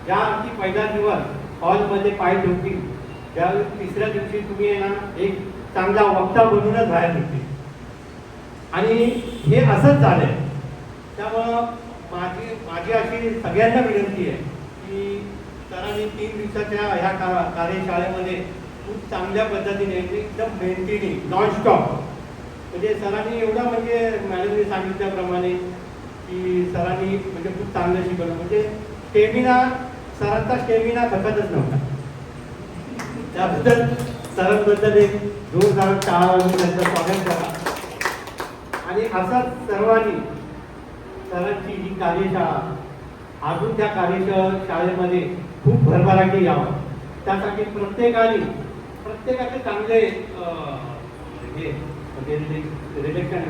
ज्या अगदी पहिला दिवस हॉलमध्ये पाय ठेवतील त्यावेळी तिसऱ्या दिवशी तुम्ही आहे ना एक चांगला वक्ता बनूनच बाहेर निघतील. आणि हे असंच झालंय. त्यामुळं माझी माझी अशी सगळ्यांना विनंती आहे की सरांनी 3 दिवसाच्या ह्या कार्यशाळेमध्ये खूप चांगल्या पद्धतीने एकदम मेहनतीने नॉनस्टॉप म्हणजे सरांनी एवढा म्हणजे मॅडमने सांगितल्याप्रमाणे की सरांनी म्हणजे खूप चांगलं शिकवलं. म्हणजे सरांचा स्टेमिना थकतच नव्हता. त्याबद्दल सरांबद्दल एक जोरदार टाळा वाजवून त्यांचं स्वागत करा. आणि असंच सर्वांनी सरांची ही कार्यशाळा अजून त्या कार्यशाळेमध्ये खूप भरभराटी यावं त्यासाठी प्रत्येकाचे चांगले हे रिलेक्शन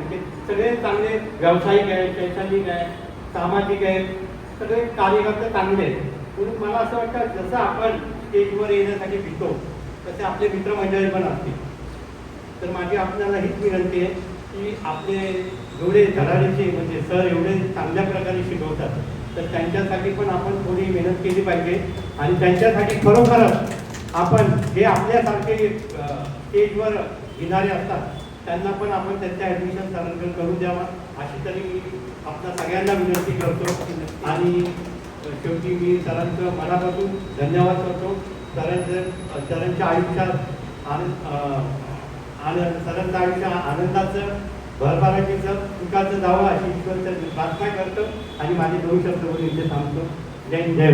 सगळे चांगले व्यावसायिक आहेत, शैक्षणिक आहेत, सामाजिक आहेत, सगळे कार्यकर्ते चांगले आहेत. म्हणून मला असं वाटतं जसं आपण स्टेजवर येण्यासाठी भितो तसे आपले मित्रमंडळी पण असतील. तर माझी आपल्याला हीच विनंती आहे की आपले एवढे धडाडीचे म्हणजे सर एवढे चांगल्या प्रकारे शिकवतात तर त्यांच्यासाठी पण आपण थोडी मेहनत केली पाहिजे. आणि त्यांच्यासाठी खरोखरच आपण जे आपल्यासारखे स्टेजवर घेणारे असतात त्यांना पण आपण त्यांच्या ॲडमिशन सरांकडे करू द्यावा अशी तरी मी आपल्या सगळ्यांना विनंती करतो. आणि शेवटी मी सरांचं मनापासून धन्यवाद करतो. सरांच्या आयुष्यात सरांचं आयुष्य आनंदाचं भरभराटीचं सुखाचं जावं अशी ईश्वरचं प्रार्थना करतो आणि माझे 2 शब्द बोलून इथे थांबतो. जय जय.